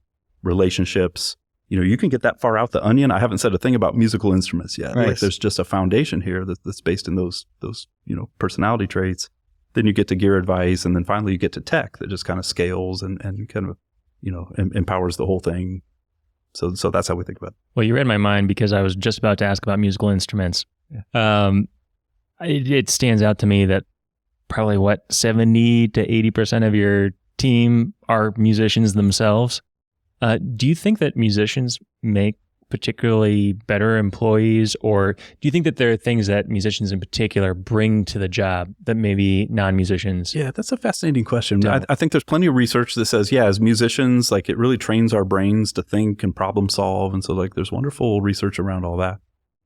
relationships. You can get that far out the onion. I haven't said a thing about musical instruments yet. Right. Like there's just a foundation here that's based in those personality traits. Then you get to gear advice, and then finally you get to tech that just kind of scales and kind of, empowers the whole thing. So that's how we think about it. Well, you read my mind because I was just about to ask about musical instruments. Yeah. It stands out to me that probably 70 to 80% of your team are musicians themselves. Do you think that musicians make particularly better employees, or do you think that there are things that musicians in particular bring to the job that maybe non-musicians? Yeah, that's a fascinating question. I think there's plenty of research that says, as musicians, like it really trains our brains to think and problem solve. And so like there's wonderful research around all that.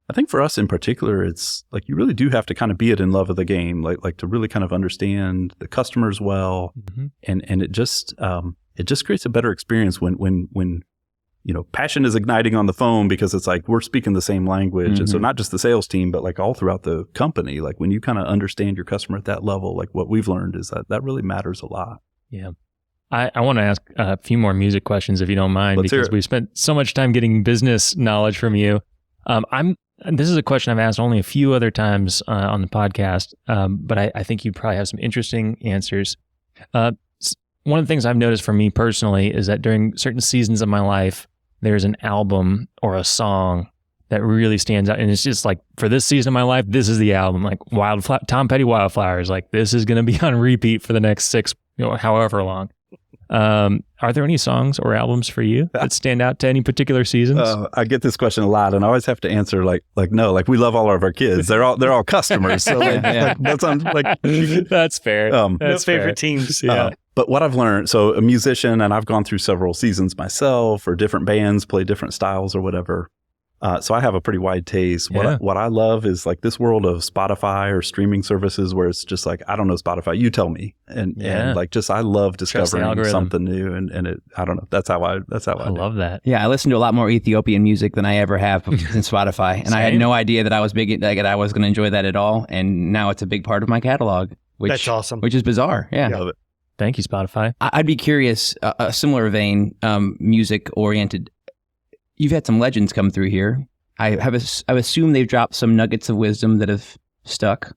I think for us in particular, it's like you really do have to kind of be in love of the game, like to really kind of understand the customers well. Mm-hmm. And it just creates a better experience when passion is igniting on the phone, because it's like we're speaking the same language. Mm-hmm. And so not just the sales team, but like all throughout the company, like when you kind of understand your customer at that level, like what we've learned is that really matters a lot. Yeah. I want to ask a few more music questions if you don't mind, because we've spent so much time getting business knowledge from you. This is a question I've asked only a few other times on the podcast, but I think you probably have some interesting answers. One of the things I've noticed for me personally is that during certain seasons of my life, there's an album or a song that really stands out. And it's just like, for this season of my life, this is the album. Like Tom Petty Wildflowers, like this is going to be on repeat for the next however long. Are there any songs or albums for you that stand out to any particular seasons? I get this question a lot, and I always have to answer like no, like we love all of our kids. They're all customers. So like that sounds like that's fair. That's favorite teams. Yeah. But what I've learned, so a musician, and I've gone through several seasons myself, or different bands play different styles or whatever. So I have a pretty wide taste. Yeah. What I love is like this world of Spotify or streaming services where it's just like, I don't know Spotify, you tell me. And like just, I love discovering something new. And it, I don't know. That's how I love that. Yeah. I listen to a lot more Ethiopian music than I ever have in Spotify. And I had no idea that I was I was going to enjoy that at all. And now it's a big part of my catalog, that's awesome. Which is bizarre. Yeah. Love it. Thank you, Spotify. I'd be curious, a similar vein, music oriented. You've had some legends come through here. I assume they've dropped some nuggets of wisdom that have stuck.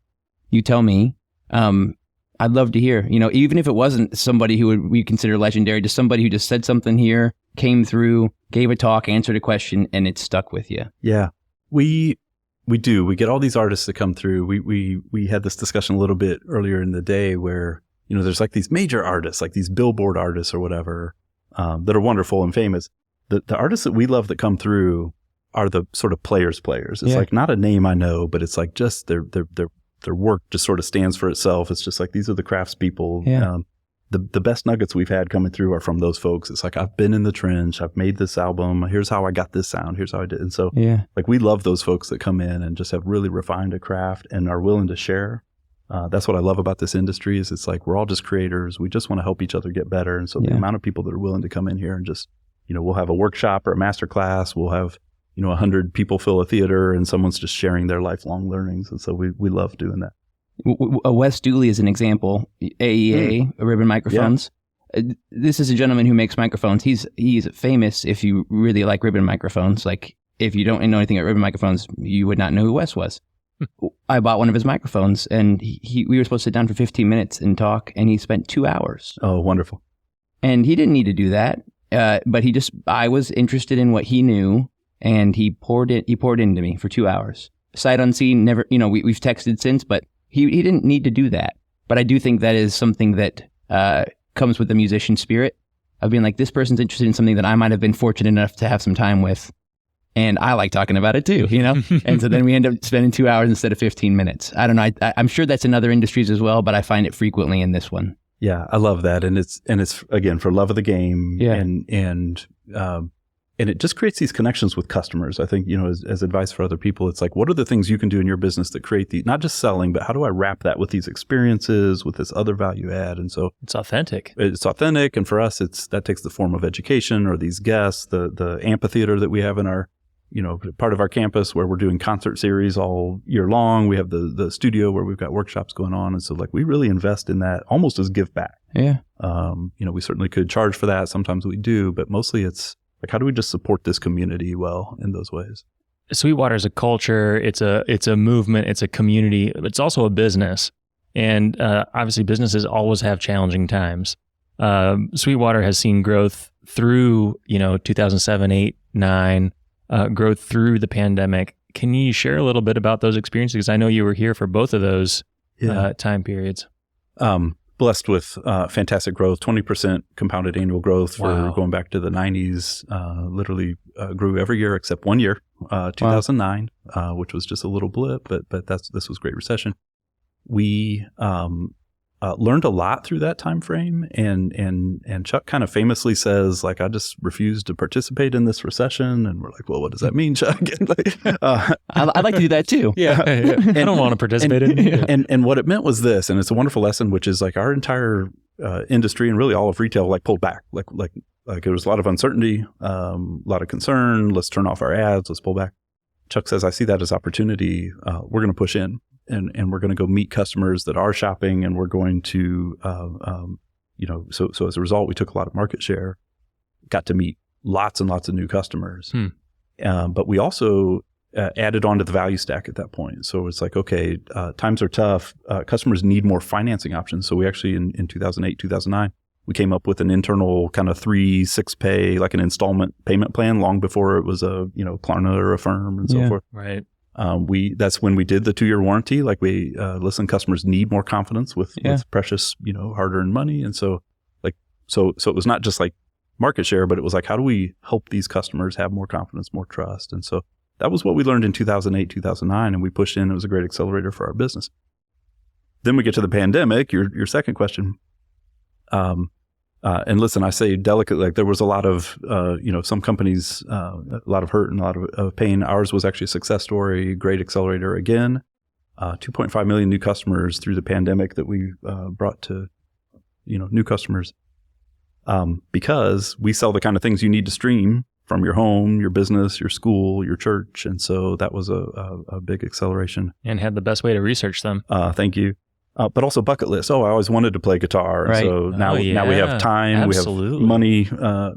You tell me. I'd love to hear, even if it wasn't somebody who we consider legendary, just somebody who just said something here, came through, gave a talk, answered a question, and it stuck with you. Yeah, we do. We get all these artists that come through. We had this discussion a little bit earlier in the day where, there's like these major artists, like these Billboard artists or whatever, that are wonderful and famous. The artists that we love that come through are the sort of players. It's like not a name I know, but it's like just their work just sort of stands for itself. It's just like, these are the craftspeople. Yeah. The best nuggets we've had coming through are from those folks. It's like, I've been in the trench. I've made this album. Here's how I got this sound. Here's how I did. And so like, we love those folks that come in and just have really refined a craft and are willing to share. That's what I love about this industry is it's like, we're all just creators. We just want to help each other get better. And so the amount of people that are willing to come in here and just, we'll have a workshop or a master class. We'll have, 100 people fill a theater and someone's just sharing their lifelong learnings. And so we love doing that. Wes Dooley is an example. AEA, Ribbon Microphones. Yeah. This is a gentleman who makes microphones. He's famous if you really like ribbon microphones. Like, if you don't know anything about ribbon microphones, you would not know who Wes was. I bought one of his microphones, and we were supposed to sit down for 15 minutes and talk, and he spent 2 hours. Oh, wonderful. And he didn't need to do that, but I was interested in what he knew, and he poured into me for 2 hours. Sight unseen, never, we've texted since, but he didn't need to do that. But I do think that is something that comes with the musician spirit of being like, this person's interested in something that I might have been fortunate enough to have some time with. And I like talking about it too, And so then we end up spending 2 hours instead of 15 minutes. I don't know. I'm sure that's in other industries as well, but I find it frequently in this one. Yeah, I love that. And it's again, for love of the game. Yeah. And And it just creates these connections with customers. I think, as advice for other people, it's like, what are the things you can do in your business that create not just selling, but how do I wrap that with these experiences, with this other value add? And so it's authentic. It's authentic. And for us, that takes the form of education or these guests, the amphitheater that we have in our, part of our campus where we're doing concert series all year long. We have the studio where we've got workshops going on. And so like, we really invest in that almost as give back. Yeah. We certainly could charge for that. Sometimes we do, but mostly it's like, how do we just support this community well in those ways? Sweetwater is a culture. It's a movement. It's a community. It's also a business. And obviously businesses always have challenging times. Sweetwater has seen growth through, 2007, 8, 9, growth through the pandemic. Can you share a little bit about those experiences? Because I know you were here for both of those time periods. Blessed with fantastic growth, 20% compounded annual growth for going back to the 90s. Literally grew every year except 1 year, 2009, which was just a little blip, but this was Great Recession. We learned a lot through that time frame, and Chuck kind of famously says, like, I just refused to participate in this recession, and we're like, well, what does that mean, Chuck? I'd like to do that too. Yeah. I don't want to participate in it. And what it meant was this, and it's a wonderful lesson, which is like our entire industry and really all of retail like pulled back, like there was a lot of uncertainty, a lot of concern. Let's turn off our ads. Let's pull back. Chuck says, I see that as opportunity. We're going to push in. And we're going to go meet customers that are shopping, and we're going to, so as a result, we took a lot of market share, got to meet lots and lots of new customers. But we also added on to the value stack at that point. So it's like, okay, times are tough. Customers need more financing options. So we actually, in 2008, 2009, we came up with an internal kind of 3-6 pay, like an installment payment plan long before it was a, Klarna or Affirm and so forth. Right. That's when we did the 2-year warranty. Like listen, customers need more confidence with precious, hard-earned money. And so so it was not just like market share, but it was like, how do we help these customers have more confidence, more trust? And so that was what we learned in 2008, 2009, and we pushed in. It was a great accelerator for our business. Then we get to the pandemic, your second question. And listen, I say delicately, like there was a lot of, some companies, a lot of hurt and a lot of pain. Ours was actually a success story, great accelerator again. 2.5 million new customers through the pandemic that we brought to, new customers. Because we sell the kind of things you need to stream from your home, your business, your school, your church. And so that was a big acceleration. And had the best way to research them. Thank you. But also bucket list. Oh, I always wanted to play guitar. And so now we have time. Absolutely. We have money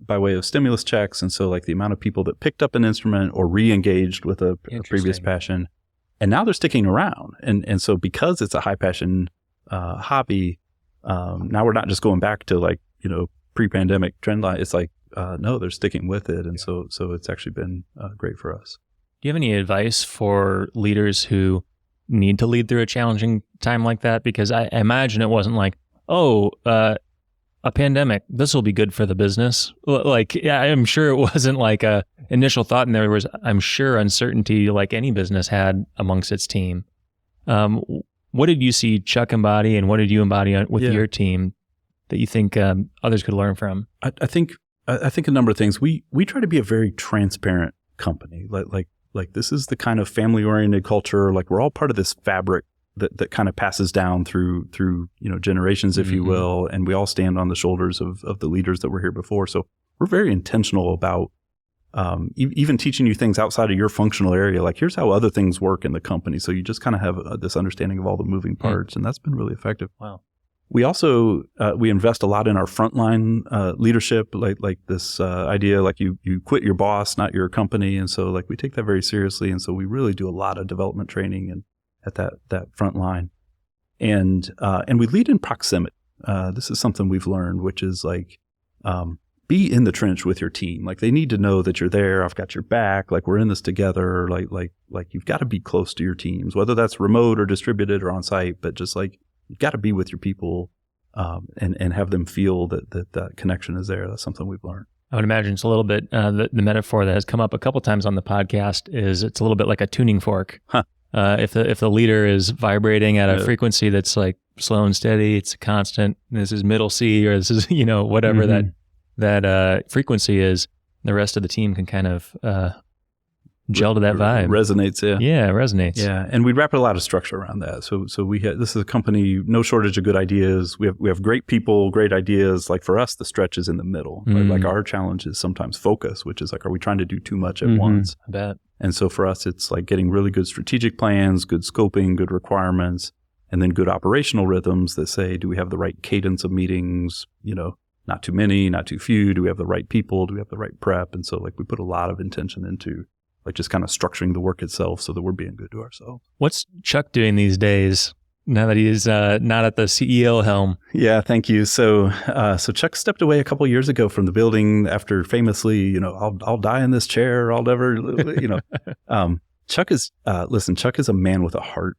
by way of stimulus checks. And so like the amount of people that picked up an instrument or re-engaged with a previous passion. And now they're sticking around. And so because it's a high passion hobby, now we're not just going back to like, pre-pandemic trend line. It's like, no, they're sticking with it. And so it's actually been great for us. Do you have any advice for leaders who need to lead through a challenging time like that? Because I imagine it wasn't like, a pandemic, this will be good for the business. I'm sure it wasn't like a initial thought, and there was, I'm sure, uncertainty like any business had amongst its team. What did you see Chuck embody, and what did you embody with your team that you think others could learn from? I think a number of things. We try to be a very transparent company. Like this is the kind of family-oriented culture. Like we're all part of this fabric that kind of passes down through generations, if you will, and we all stand on the shoulders of the leaders that were here before. So we're very intentional about even teaching you things outside of your functional area. Like here's how other things work in the company. So you just kind of have this understanding of all the moving parts, and that's been really effective. Wow. We also we invest a lot in our frontline leadership, like this idea, like you quit your boss, not your company, and so like we take that very seriously, and so we really do a lot of development training and at that front line, and we lead in proximity. This is something we've learned, which is like be in the trench with your team. Like they need to know that you're there. I've got your back. Like we're in this together. Like you've got to be close to your teams, whether that's remote or distributed or on site, but just like. You've got to be with your people and have them feel that connection is there. That's something we've learned. I would imagine it's a little bit, the metaphor that has come up a couple times on the podcast is it's a little bit like a tuning fork. Huh. If the leader is vibrating at a frequency that's like slow and steady, it's constant, this is middle C, or this is, whatever that frequency is, the rest of the team can kind of gel to that vibe. Resonates, yeah. Yeah, it resonates. Yeah, and we wrap a lot of structure around that. So this is a company, no shortage of good ideas. We have great people, great ideas. Like for us, the stretch is in the middle. Right? Like our challenge is sometimes focus, which is like, are we trying to do too much at once? I bet. And so for us, it's like getting really good strategic plans, good scoping, good requirements, and then good operational rhythms that say, do we have the right cadence of meetings? Not too many, not too few. Do we have the right people? Do we have the right prep? And so like we put a lot of intention into like just kind of structuring the work itself so that we're being good to ourselves. What's Chuck doing these days now that he's not at the CEO helm? Yeah, thank you. So Chuck stepped away a couple of years ago from the building after famously, I'll die in this chair. I'll never, Chuck is a man with a heart.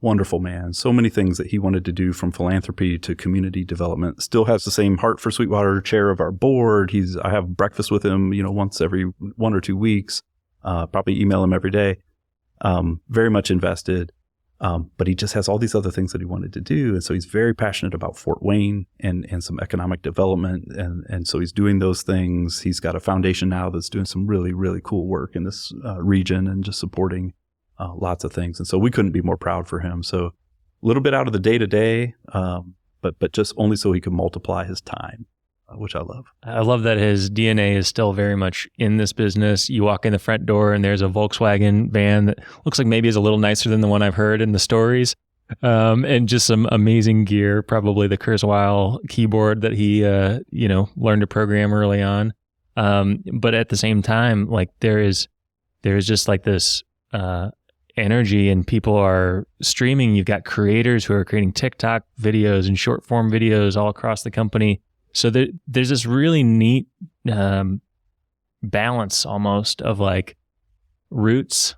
Wonderful man. So many things that he wanted to do, from philanthropy to community development. Still has the same heart for Sweetwater, chair of our board. I have breakfast with him, once every 1 or 2 weeks. Probably email him every day. Very much invested. But he just has all these other things that he wanted to do. And so he's very passionate about Fort Wayne and some economic development. And so he's doing those things. He's got a foundation now that's doing some really, really cool work in this region and just supporting lots of things. And so we couldn't be more proud for him. So a little bit out of the day-to-day, but just only so he can multiply his time, which I love. I love that his DNA is still very much in this business. You walk in the front door and there's a Volkswagen van that looks like maybe is a little nicer than the one I've heard in the stories. And just some amazing gear, probably the Kurzweil keyboard that he, learned to program early on. But at the same time, like there is just like this, energy, and people are streaming. You've got creators who are creating TikTok videos and short form videos all across the company. So there's this really neat balance almost of like roots,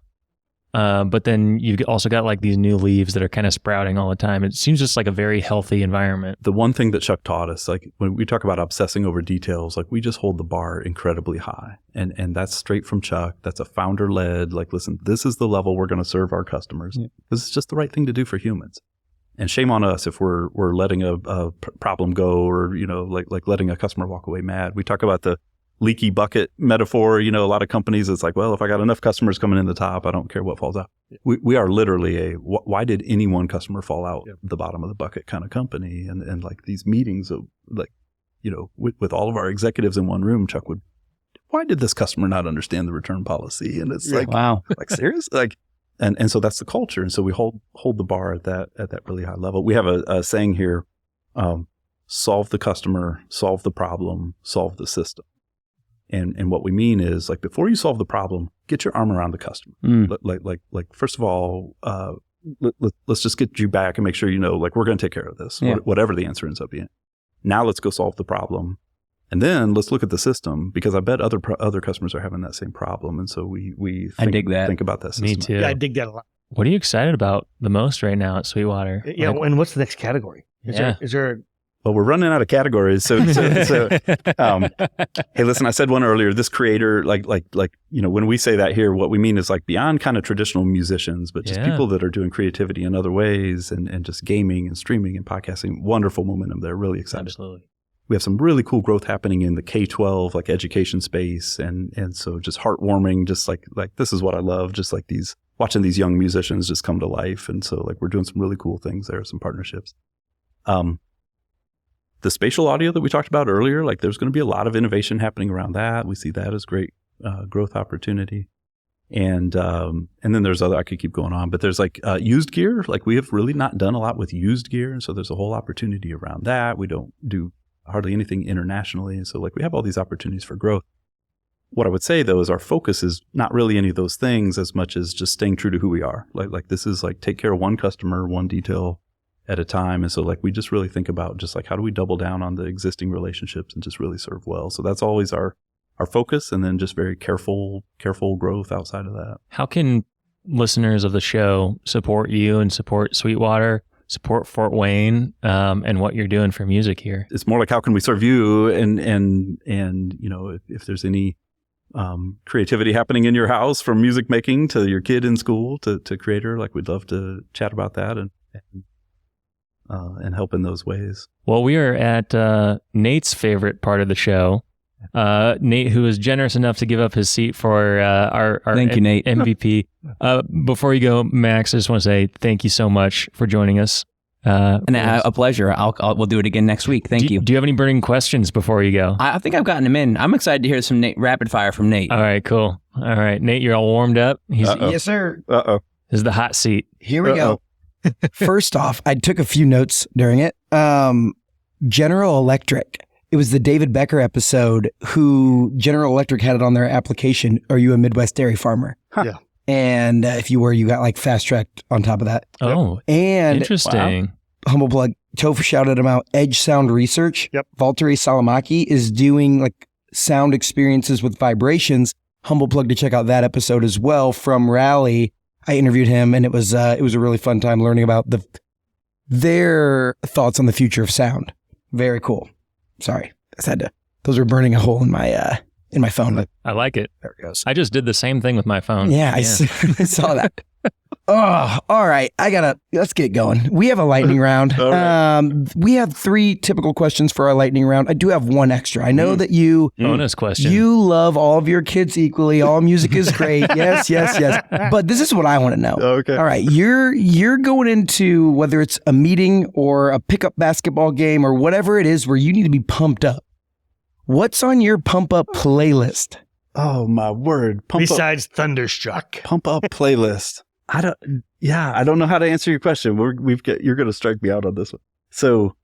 but then you've also got like these new leaves that are kind of sprouting all the time. It seems just like a very healthy environment. The one thing that Chuck taught us, like when we talk about obsessing over details, like we just hold the bar incredibly high. And that's straight from Chuck. That's a founder led, like, listen, this is the level we're going to serve our customers. Yeah. This is just the right thing to do for humans. And shame on us if we're letting a problem go, or, like letting a customer walk away mad. We talk about the leaky bucket metaphor. A lot of companies, it's like, well, if I got enough customers coming in the top, I don't care what falls out. Yeah. We are literally why did any one customer fall out the bottom of the bucket kind of company. And like these meetings of like, with all of our executives in one room, Chuck would, why did this customer not understand the return policy? And it's like, wow, like serious? Like, and so that's the culture. And so we hold the bar at that really high level. We have a saying here, solve the customer, solve the problem, solve the system. And what we mean is, like, before you solve the problem, get your arm around the customer. Like first of all, let's just get you back and make sure, like, we're going to take care of this, whatever the answer ends up being. Now let's go solve the problem. And then let's look at the system, because I bet other customers are having that same problem. And so we think about that system. Me too. Yeah, I dig that a lot. What are you excited about the most right now at Sweetwater? Yeah, and what's the next category? Is there Well, we're running out of categories. So hey, listen, I said one earlier, this creator, like, when we say that here, what we mean is like beyond kind of traditional musicians, but just people that are doing creativity in other ways, and just gaming and streaming and podcasting. Wonderful momentum there. Really excited. Absolutely. We have some really cool growth happening in the K-12, like education space. And so just heartwarming, just like this is what I love, just like watching these young musicians just come to life. And so like we're doing some really cool things there, some partnerships. The spatial audio that we talked about earlier, like there's going to be a lot of innovation happening around that. We see that as great growth opportunity. And then there's I could keep going on, but there's like used gear. Like we have really not done a lot with used gear. And so there's a whole opportunity around that. We don't do hardly anything internationally. And so like we have all these opportunities for growth. What I would say though is our focus is not really any of those things as much as just staying true to who we are. Like this is like take care of one customer, one detail at a time. And so like we just really think about just like how do we double down on the existing relationships and just really serve well. So that's always our focus, and then just very careful growth outside of that. How can listeners of the show support you and support Sweetwater, support Fort Wayne, and what you're doing for music here? It's more like how can we serve you, and if there's any creativity happening in your house, from music making to your kid in school to creator, like we'd love to chat about that and help in those ways. Well, we are at Nate's favorite part of the show, Nate, who was generous enough to give up his seat for our Thank you, Nate. MVP. Before you go, Max, I just want to say thank you so much for joining us. A pleasure. We'll do it again next week. Thank you. Do you have any burning questions before you go? I think I've gotten them in. I'm excited to hear some rapid fire from Nate. All right, cool. All right, Nate, you're all warmed up. Yes, sir. This is the hot seat. Here we go. First off, I took a few notes during it. General Electric. It was the David Becker episode who General Electric had it on their application. Are you a Midwest dairy farmer? Yeah. And if you were, you got like fast tracked on top of that. Oh, and interesting. Humble plug. Topher shouted him out. Edge Sound Research. Yep. Valtteri Salamaki is doing like sound experiences with vibrations. Humble plug to check out that episode as well from Rally. I interviewed him, and it was a really fun time learning about their thoughts on the future of sound. Very cool. Sorry, those are burning a hole in my phone. I like it. There it goes. I just did the same thing with my phone. Yeah, I saw that. Oh, all right. Let's get going. We have a lightning round. Right. We have 3 typical questions for our lightning round. I do have one extra. I know that you Bonus question. You love all of your kids equally. All music is great. Yes. But this is what I want to know. Okay. All right. You're going into whether it's a meeting or a pickup basketball game or whatever it is where you need to be pumped up. What's on your pump up playlist? Oh my word! Besides Thunderstruck. Pump up playlist. I don't know how to answer your question. You're going to strike me out on this one. So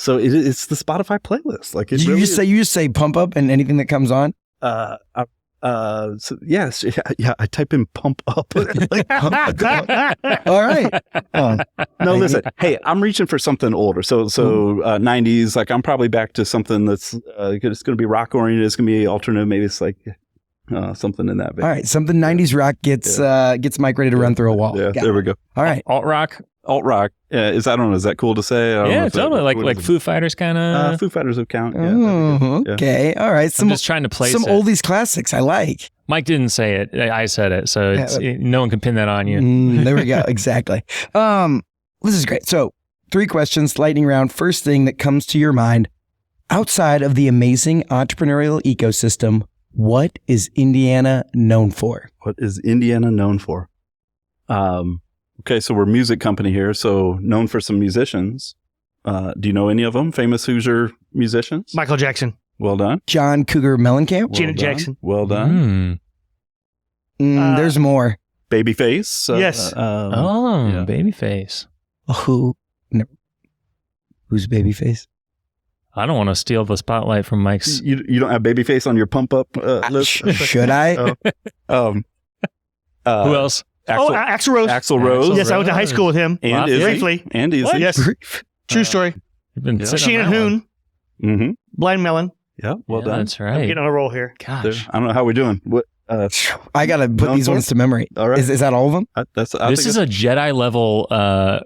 it's the Spotify playlist. Like it You just say pump up and anything that comes on. So yes, yeah. I type in pump up. Like, All right. no, listen. Hey, I'm reaching for something older. So 90s. Like I'm probably back to something that's it's going to be rock oriented. It's going to be alternative. Maybe it's like something in that vein. All right. Something 90s rock gets Mike ready to run through a wall. Yeah, there we go. All right. Alt rock. Alt rock. I don't know. Is that cool to say? I don't know Yeah, if that- totally. what Like is it? Foo Fighters kind of. Foo Fighters would count. Yeah, Oh, yeah. okay. All right. I'm just trying to place some it. oldies classics I like. Mike didn't say it. I said it. So no one can pin that on you. There we go. Exactly. This is great. So 3 questions, lightning round. First thing that comes to your mind, outside of the amazing entrepreneurial ecosystem, what is Indiana known for? What is Indiana known for? Okay, so we're a music company here, so known for some musicians. Do you know any of them? Famous Hoosier musicians? Michael Jackson. Well done. John Cougar Mellencamp? Janet Jackson. Well done. There's more. Babyface. Yes. Yeah. Babyface. Who? No. Who's Babyface? I don't want to steal the spotlight from Mike's. You don't have Babyface on your pump up list? Should I? Who else? Axl Rose. Axl Rose. Yes, I went to high school with him. And Wow. Briefly. And Izzy. Yes. True story. You've been sitting on Shannon that one. Hoon. Mm-hmm. Blind Melon. Yeah, well Yeah, done. That's I'm right. getting on a roll here. There. Gosh. I don't know how we're doing. What? I got to put these ones to mememory. All right. Is that all of them? This is a Jedi level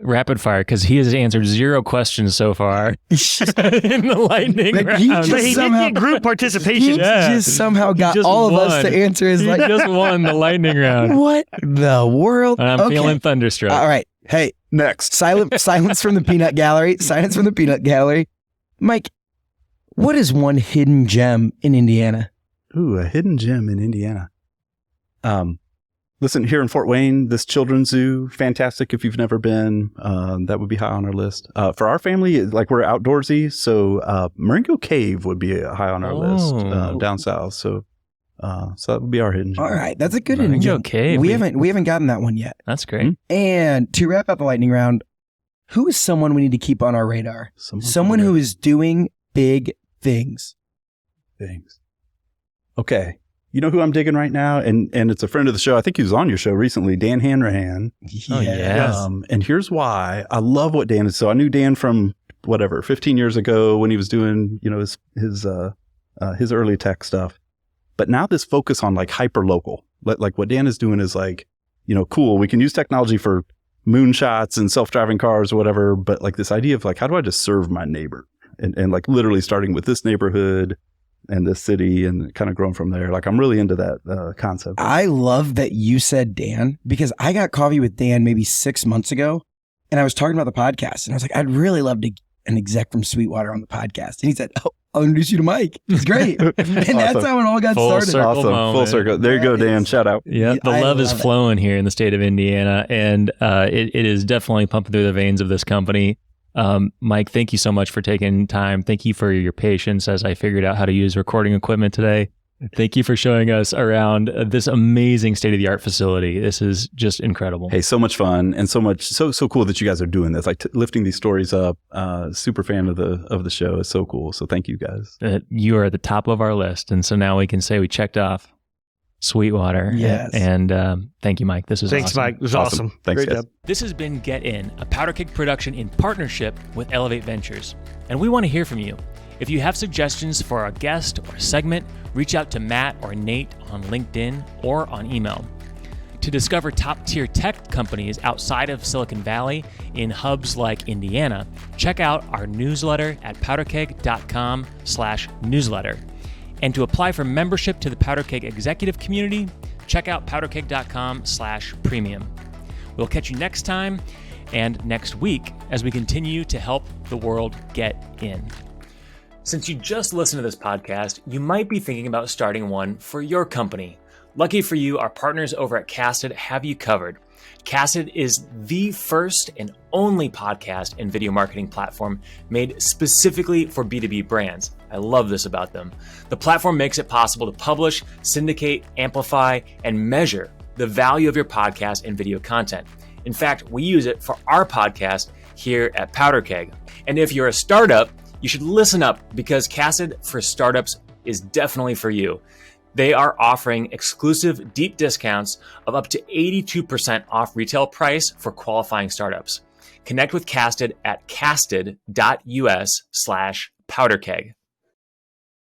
rapid fire because he has answered 0 questions so far in the lightning Like, round. he But he somehow- did get group He participation. Yeah. just somehow got just all of us won. to answer his He like, just won the lightning round. what the world? And I'm Okay. feeling thunderstruck. All right. Hey, next. silence from the peanut gallery. Silence from the peanut gallery. Mike, what is one hidden gem in Indiana? Ooh, a hidden gem in Indiana. Listen, here in Fort Wayne, this children's zoo, fantastic if you've never been. That would be high on our list. For our family, like we're outdoorsy, so Marengo Cave would be high on our list down south. So that would be our hidden gem. All right, that's a good hidden gem. Okay. We haven't gotten that one yet. That's great. And to wrap up the lightning round, who is someone we need to keep on our radar? Someone who is doing big things. Okay. You know who I'm digging right now? And it's a friend of the show. I think he was on your show recently, Dan Hanrahan. Oh, yeah. And here's why. I love what Dan is. So I knew Dan from 15 years ago when he was doing, his early tech stuff. But now this focus on like hyper local, like what Dan is doing is like, cool. We can use technology for moonshots and self-driving cars or whatever. But like this idea of like, how do I just serve my neighbor? And like literally starting with this neighborhood and this city and kind of growing from there. Like I'm really into that concept. I love that you said Dan because I got coffee with Dan maybe 6 months ago and I was talking about the podcast and I was like, I'd really love to an exec from Sweetwater on the podcast. And he said, "Oh, I'll introduce you to Mike. He's great." And that's how it all got Full started. circle Awesome. moment. Full circle. There you go, Dan. Shout out. Yeah, the I love is love it. flowing here in the state of Indiana, and it is definitely pumping through the veins of this company. Mike, thank you so much for taking time. Thank you for your patience as I figured out how to use recording equipment today. Thank you for showing us around this amazing state-of-the-art facility. This is just incredible. Hey, so much fun and so cool that you guys are doing this, like lifting these stories up. Super fan of the show. It's so cool. So thank you guys. You are at the top of our list, and so now we can say we checked off Sweetwater. Yes. And thank you, Mike. This was Thanks, awesome. Mike. It was awesome. Thanks, Great guys. job. This has been Get In, a Powder Keg production in partnership with Elevate Ventures. And we want to hear from you. If you have suggestions for a guest or segment, reach out to Matt or Nate on LinkedIn or on email. To discover top-tier tech companies outside of Silicon Valley in hubs like Indiana, check out our newsletter at powderkeg.com/newsletter. And to apply for membership to the Powder Keg executive community, check out powderkeg.com/premium. We'll catch you next time and next week as we continue to help the world get in. Since you just listened to this podcast, you might be thinking about starting one for your company. Lucky for you, our partners over at Casted have you covered. Casted is the first and only podcast and video marketing platform made specifically for B2B brands. I love this about them. The platform makes it possible to publish, syndicate, amplify, and measure the value of your podcast and video content. In fact, we use it for our podcast here at Powder Keg. And if you're a startup, you should listen up because Casted for Startups is definitely for you. They are offering exclusive deep discounts of up to 82% off retail price for qualifying startups. Connect with Casted at casted.us/powderkeg.